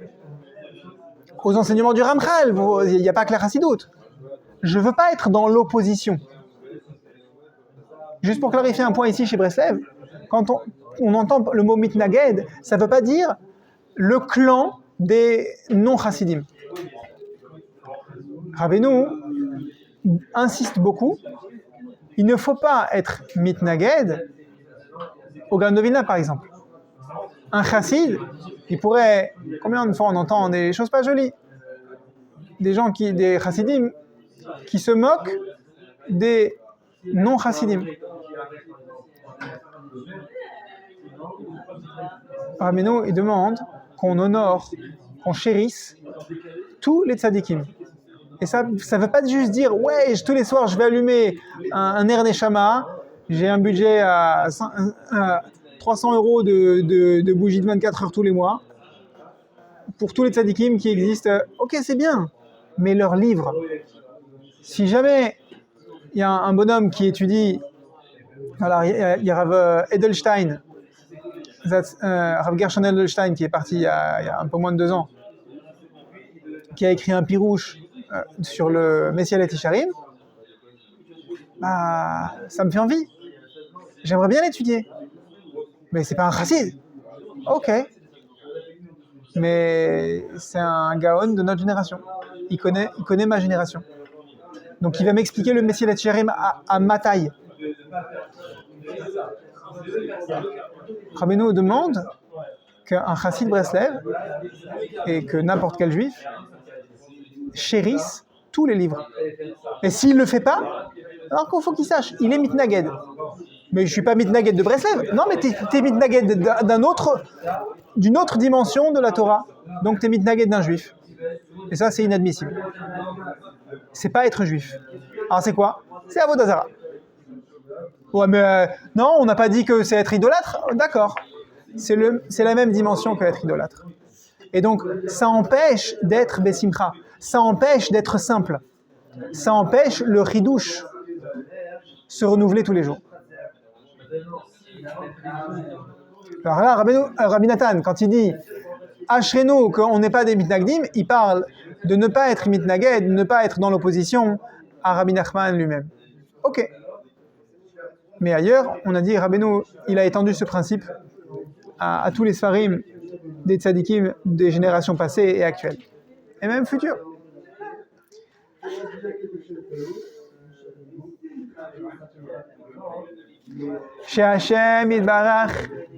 aux enseignements du Ramchal, il n'y a pas que la chassidoute. Je ne veux pas être dans l'opposition. Juste pour clarifier un point ici chez Breslev, quand on entend le mot mitnaged, ça ne veut pas dire le clan des non-chassidim. Rabbeinu insiste beaucoup, il ne faut pas être mitnaged au Gaon de Vilna par exemple. Un chassid, il pourrait, combien de fois on entend des choses pas jolies, des chassidim qui se moquent des non-chassidim. Rabbeinu, il demande qu'on honore, qu'on chérisse tous les tzadikim. Et ça ne veut pas juste dire, ouais, tous les soirs, je vais allumer un Ner Neshama, j'ai un budget à 300 € de bougies de 24 heures tous les mois. Pour tous les tzadikim qui existent, ok, c'est bien, mais leurs livres. Si jamais il y a un bonhomme qui étudie, alors il y a Rav Edelstein, Rav Gershon Edelstein, qui est parti il y a un peu moins de 2 ans, qui a écrit un pirouche sur le Messialet Isharim, bah, ça me fait envie. J'aimerais bien l'étudier. Mais c'est pas un chassid. Ok. Mais c'est un gaon de notre génération. Il connaît ma génération. Donc il va m'expliquer le Messialet Isharim à ma taille. Rabbeinu demande qu'un chassid Breslev et que n'importe quel juif chérisse tous les livres. Et s'il ne le fait pas, alors qu'il faut qu'il sache, il est mitnaged. Mais je ne suis pas mitnaged de Breslev. Non, mais tu es mitnaged d'une autre dimension de la Torah. Donc tu es mitnaged d'un juif. Et ça, c'est inadmissible. C'est pas être juif. Alors c'est quoi? C'est avodah zara. Ouais, mais non, on n'a pas dit que c'est être idolâtre. D'accord. C'est la même dimension que être idolâtre. Et donc, ça empêche d'être besimcha. Ça empêche d'être simple. Ça empêche le ridouche se renouveler tous les jours. Alors là, Rabbi Nathan, quand il dit Ashrenu, qu'on n'est pas des mitnagdim, il parle de ne pas être mitnaged, de ne pas être dans l'opposition à Rabbi Nachman lui-même. Ok. Mais ailleurs, on a dit Rabbeinu, il a étendu ce principe à tous les sfarim des tzadikim des générations passées et actuelles. Et même futures. Chez Hashem Yitbarach,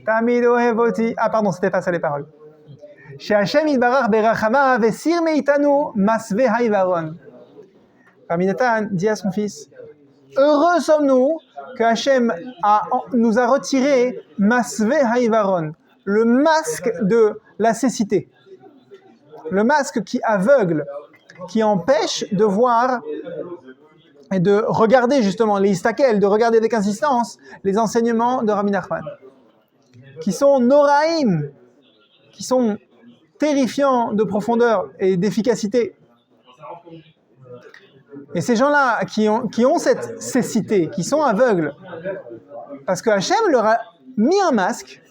Tamid Ohev Oti. Ah pardon, c'était pas ça les paroles. Chez Hashem Yitbarach Berachama Vesir Meitanu Masve Haivaron. Rabbi Nathan dit à son fils, heureux sommes-nous que Hashem nous a retiré Masve Haivaron, le masque de la cécité. Le masque qui aveugle, qui empêche de voir et de regarder justement les istakel, de regarder avec insistance les enseignements de Rabbi Nachman, qui sont noraïm, qui sont terrifiants de profondeur et d'efficacité. Et ces gens-là qui ont cette cécité, qui sont aveugles, parce que Hachem leur a mis un masque,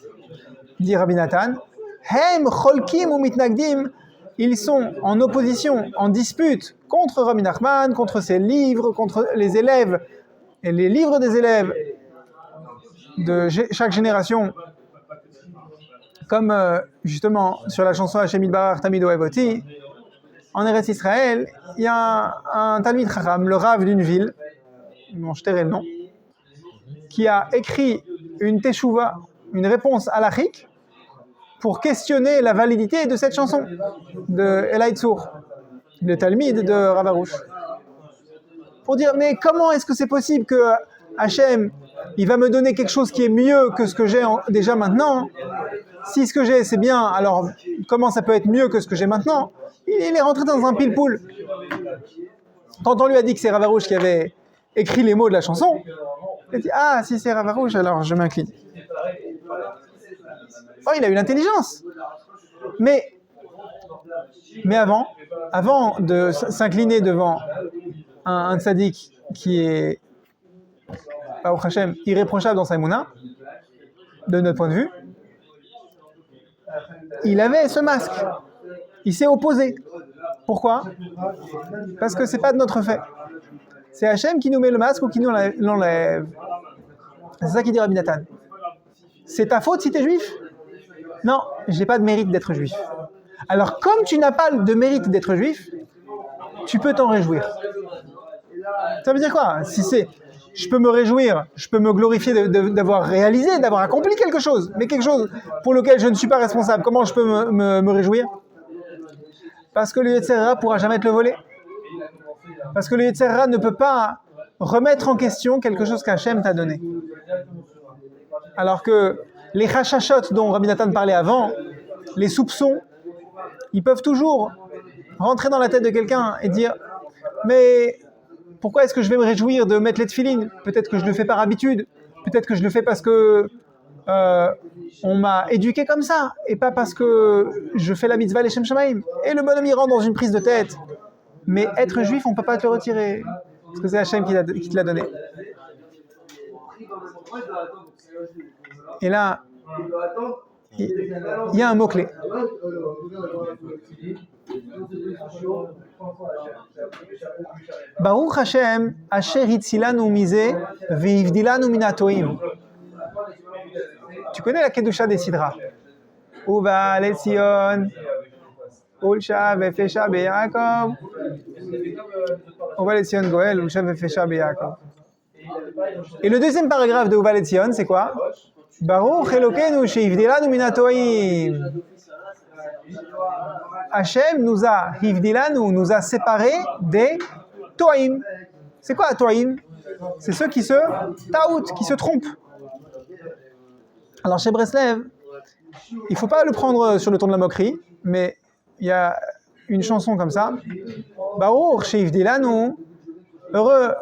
dit Rabbi Nathan, Hem cholkim ou mitnagdim, ils sont en opposition, en dispute contre Rabbi Nachman, contre ses livres, contre les élèves, et les livres des élèves de chaque génération, comme justement sur la chanson Hashem Yitbarach Tamid Ohev Oti. En Eretz Israël, il y a un Talmid Chacham, le Rav d'une ville, dont je tairai le nom, qui a écrit une teshuva, une réponse halachique, pour questionner la validité de cette chanson de Elai Tzur, le Talmid de Rav Arush. Pour dire, mais comment est-ce que c'est possible que Hachem, il va me donner quelque chose qui est mieux que ce que j'ai déjà maintenant? Si ce que j'ai c'est bien, alors comment ça peut être mieux que ce que j'ai maintenant? Il est rentré dans un pile-poule. Quand on lui a dit que c'est Rav Arush qui avait écrit les mots de la chanson, il a dit, ah, si c'est Rav Arush, alors je m'incline. Oh, il a eu l'intelligence. Mais avant de s'incliner devant un tzaddik qui est, Baruch Hashem, irréprochable dans sa émouna, de notre point de vue, il avait ce masque. Il s'est opposé. Pourquoi? Parce que c'est pas de notre fait. C'est Hachem qui nous met le masque ou qui nous l'enlève. C'est ça qu'il dit Rabbi Nathan. C'est ta faute si tu es juif? Non, j'ai pas de mérite d'être juif. Alors comme tu n'as pas de mérite d'être juif, tu peux t'en réjouir. Ça veut dire quoi? Je peux me réjouir, je peux me glorifier d'avoir réalisé, d'avoir accompli quelque chose, mais quelque chose pour lequel je ne suis pas responsable. Comment je peux me réjouir? Parce que le Yetzer Hara ne pourra jamais te le voler. Parce que le Yetzer Hara ne peut pas remettre en question quelque chose qu'Hachem t'a donné. Alors que les chachachot dont Rabbi Nathan parlait avant, les soupçons, ils peuvent toujours rentrer dans la tête de quelqu'un et dire « Mais pourquoi est-ce que je vais me réjouir de mettre les tefilines ? Peut-être que je le fais par habitude, peut-être que je le fais parce que on m'a éduqué comme ça, et pas parce que je fais la mitzvah Leshem Shamaim. » Et le bonhomme, il rentre dans une prise de tête. Mais être juif, on ne peut pas te le retirer, parce que c'est Hachem qui te l'a donné. Et là, il y a un mot-clé. Baruch Hashem, asher hitzilanu mize, ve'ivdilanu minatoim. Tu connais la Kedusha des Sidra? Uva Letzion, Ulsha vefesha be'Yaakov. Uva Letzion Goel, Ulsha vefesha be'Yaakov. Et le deuxième paragraphe de Uva Letzion, c'est quoi? Baruch Elokeinu she'ivdilanu minatoim. Hachem nous a séparés des Toim. C'est quoi Toim? C'est ceux qui se taout, qui se trompent. Alors chez Breslev, il ne faut pas le prendre sur le ton de la moquerie, mais il y a une chanson comme ça. Baruch she'ivdilanu, heureux,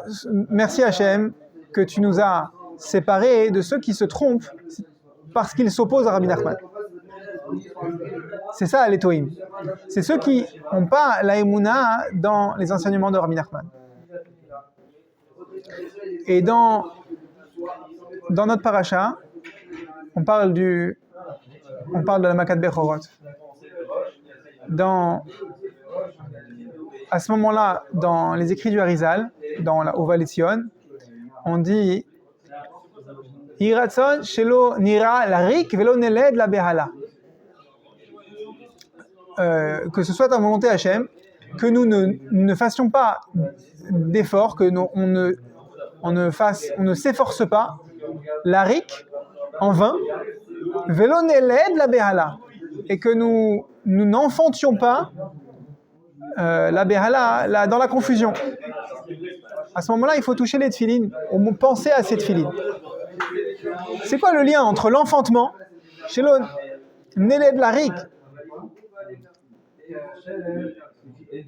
merci Hachem, que tu nous as séparés de ceux qui se trompent parce qu'ils s'opposent à Rabbi Nachman. C'est ça les Toim. C'est ceux qui n'ont pas la Emouna dans les enseignements de Rabbi Nachman. Et dans notre paracha, on parle de la Makat Bechorot. À ce moment-là, dans les écrits du Harizal, dans la Uva Letzion, on dit Iratson shelo nira larik velo neled la behala. Que ce soit ta volonté Hachem, que nous ne fassions pas d'efforts, que on ne s'efforce pas, larik en vain, velo neled la behala, et que nous n'enfantions pas la behala dans la confusion. À ce moment-là, il faut toucher les tefilines, penser à ces tefilines. C'est quoi le lien entre l'enfantement, chez l'on, neled larik,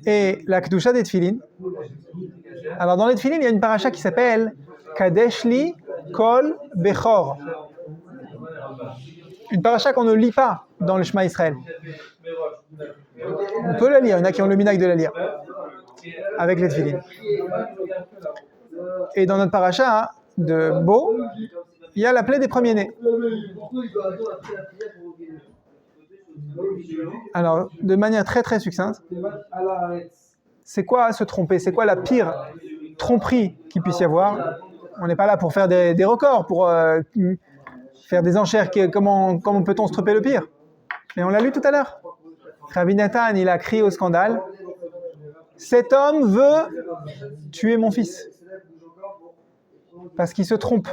et la Kedusha des Tfilin? Alors dans les Tfilin, il y a une paracha qui s'appelle Kadeshli Kol Bechor. Une paracha qu'on ne lit pas dans le Shema Israël. On peut la lire, il y en a qui ont le minag de la lire avec les Tfilin. Et dans notre paracha de Bo, il y a la plaie des premiers-nés. Alors, de manière très très succincte, c'est quoi se tromper? C'est quoi la pire tromperie qu'il puisse y avoir? On n'est pas là pour faire des records, pour faire des enchères. Comment peut-on se tromper le pire? Mais on l'a lu tout à l'heure. Rabbi Nathan, il a crié au scandale. Cet homme veut tuer mon fils. Parce qu'il se trompe.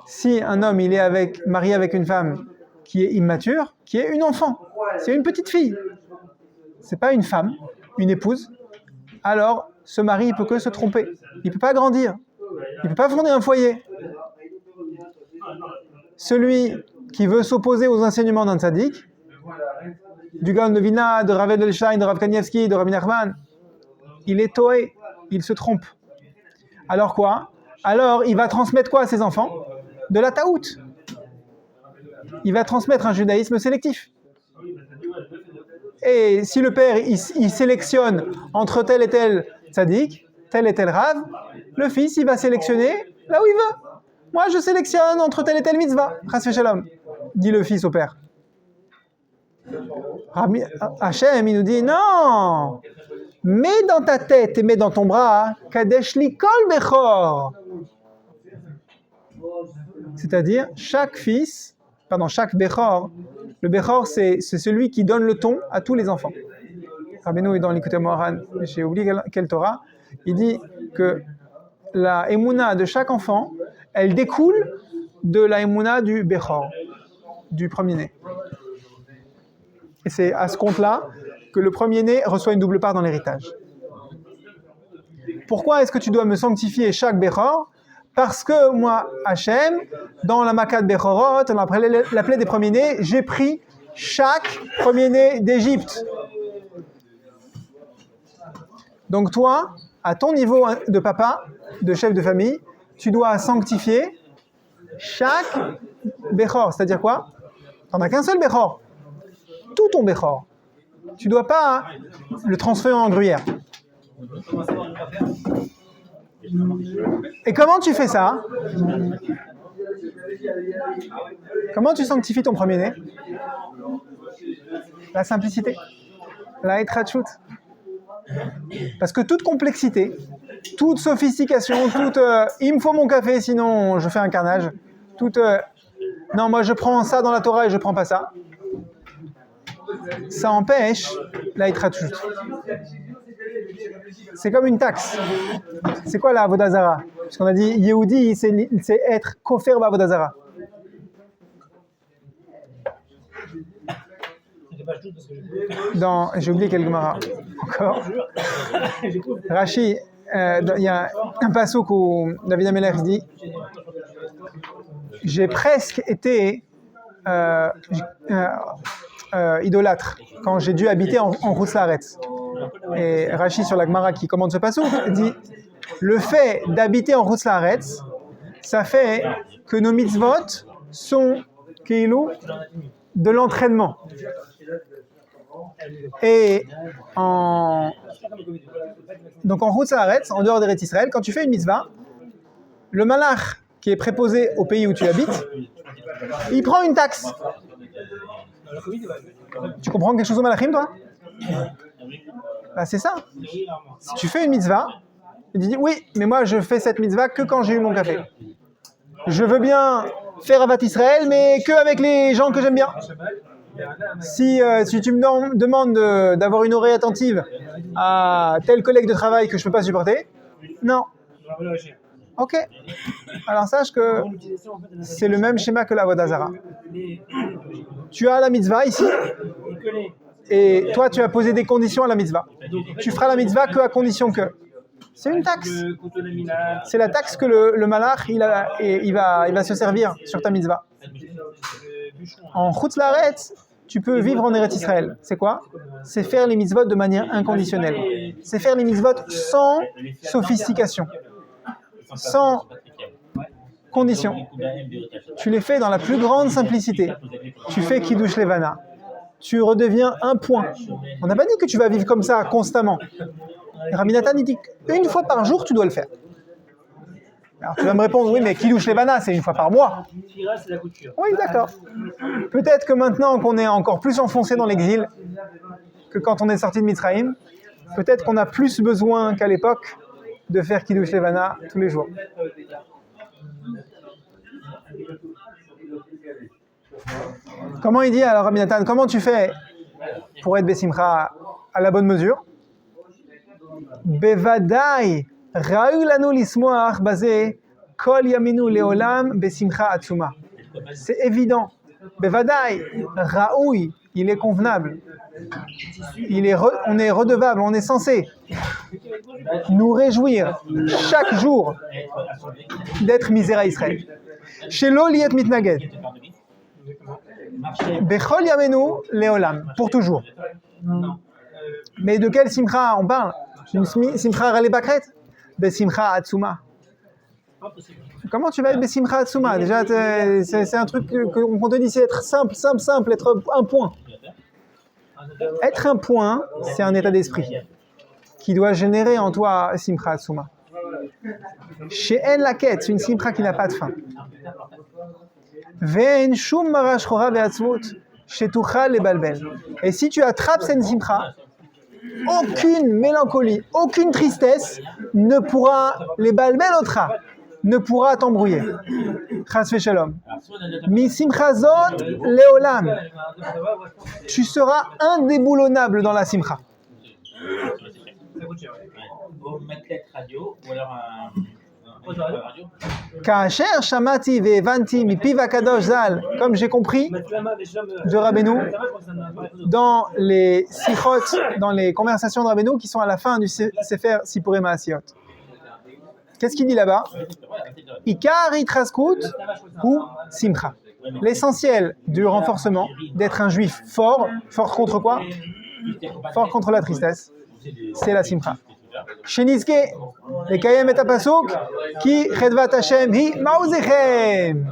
Si un homme il est marié avec une femme qui est immature, qui est une enfant, c'est une petite fille, c'est pas une femme, une épouse, alors ce mari il peut que se tromper, il peut pas grandir, il peut pas fonder un foyer. Celui qui veut s'opposer aux enseignements d'un tzaddik, du Gaon de Vilna, de Rav Edelstein, de Rav Kanievski, de Rabbi Nachman, il est toé, il se trompe. Alors quoi? Alors il va transmettre quoi à ses enfants? De la taout. Il va transmettre un judaïsme sélectif. Et si le père il sélectionne entre tel et tel tzaddik, tel et tel rav, le fils il va sélectionner là où il veut. Moi je sélectionne entre tel et tel mitzvah, chas v'shalom, dit le fils au père. Hachem il nous dit non, mets dans ta tête et mets dans ton bras kadesh li kol bechor. C'est-à-dire chaque Bechor, le Bechor c'est celui qui donne le ton à tous les enfants. Rabbeinu est dans l'Ikutei Moharan, j'ai oublié quelle Torah, il dit que la Emouna de chaque enfant, elle découle de la Emouna du Bechor, du premier-né. Et c'est à ce compte-là que le premier-né reçoit une double part dans l'héritage. Pourquoi est-ce que tu dois me sanctifier chaque Bechor? Parce que moi, Hachem, dans la Makat Bechorot, on appelait la plaie des premiers-nés, j'ai pris chaque premier-né d'Égypte. Donc toi, à ton niveau de papa, de chef de famille, tu dois sanctifier chaque Bechor. C'est-à-dire quoi? Tu n'en as qu'un seul Bechor. Tout ton Bechor. Tu ne dois pas le transférer en gruyère. Et comment tu fais ça? Comment tu sanctifies ton premier-né? La simplicité. La etrachut. Parce que toute complexité, toute sophistication, toute il me faut mon café sinon je fais un carnage, toute non moi je prends ça dans la Torah et je prends pas ça, ça empêche la etrachut. C'est comme une taxe. C'est quoi la avodah zara? Parce qu'on a dit Yehudi, c'est être kofer b'avodah zara. J'ai oublié quel Gemara. Encore. Rashi, il y a un passouk où David Amelech dit j'ai presque été idolâtre quand j'ai dû habiter en Chutz La'aretz. Et Rashi sur la Gemara qui commande ce passouk dit le fait d'habiter en Chutz La'aretz, ça fait que nos mitzvot sont de l'entraînement. Et donc en Chutz La'aretz, en dehors d'Eretz Israël, quand tu fais une mitzvah, le malach qui est préposé au pays où tu habites, il prend une taxe. Tu comprends quelque chose au malachim, toi? Bah, c'est ça. Si tu fais une mitzvah, tu dis oui, mais moi je fais cette mitzvah que quand j'ai eu mon café. Je veux bien faire Avat Israël, mais que avec les gens que j'aime bien. Si tu me demandes d'avoir une oreille attentive à tel collègue de travail que je ne peux pas supporter, non. Ok. Alors sache que c'est le même schéma que la avodah zara. Tu as la mitzvah ici, et toi tu as posé des conditions à la mitzvah. Tu feras la mitzvah que à condition que. C'est une taxe. C'est la taxe que le malach il va se servir sur ta mitzvah. En Chutz La'aretz, tu peux vivre en Eretz Israël. C'est quoi? C'est faire les mitzvot de manière inconditionnelle. C'est faire les mitzvot sans sophistication, sans condition. Tu les fais dans la plus grande simplicité. Tu fais Kiddush Levana. Tu redeviens un point. On n'a pas dit que tu vas vivre comme ça constamment. Rabbi Nathan il dit qu'une fois par jour, tu dois le faire. Alors tu vas me répondre, oui, mais Kiddush Levana, c'est une fois par mois. Oui, d'accord. Peut-être que maintenant qu'on est encore plus enfoncé dans l'exil que quand on est sorti de Mitzrayim, peut-être qu'on a plus besoin qu'à l'époque de faire Kiddush Levana tous les jours. Comment il dit alors Rabbi Nathan, comment tu fais pour être Besimcha à la bonne mesure? Bevadai Ra'u lanu lismoach bazeh kol yaminu leolam besimcha atzuma. C'est évident. Bevadai Ra'u, il est convenable. On est redevable, on est censé nous réjouir chaque jour d'être misère à Israël. Shelo liet mitnaged. Bechol yamenu leolam, pour toujours. Mais de quelle simcha on parle? Une simcha rale bakret? Besimcha atzuma. Comment tu vas être besimcha atzuma? Déjà, c'est un truc qu'on te dit, c'est être simple, être un point. Être un point, c'est un état d'esprit qui doit générer en toi simcha atzuma. Chez En la quête, c'est une simcha qui n'a pas de fin. Ve'en shum mara shchora ve'atzmut shetuchal lebalbel. Et si tu attrapes cette simcha, aucune mélancolie, aucune tristesse ne pourra, les balbel otra, ne pourra t'embrouiller. Chas v'shalom. Mi simcha zot leolam. Tu seras indéboulonnable dans la simcha. Ka'asher shamati ve'evanti mipiv hakadosh zal, comme j'ai compris de Rabbeinu dans les sichot, dans les conversations de Rabbeinu qui sont à la fin du Sefer Sipurei Maasiot. Qu'est-ce qu'il dit là-bas? Ikar itraskut ou simcha. L'essentiel du renforcement, d'être un juif fort, fort contre quoi? Fort contre la tristesse, c'est la simcha. Shenizke, lekayem et apasuk, ki chedvat Hashem hi mauzechem.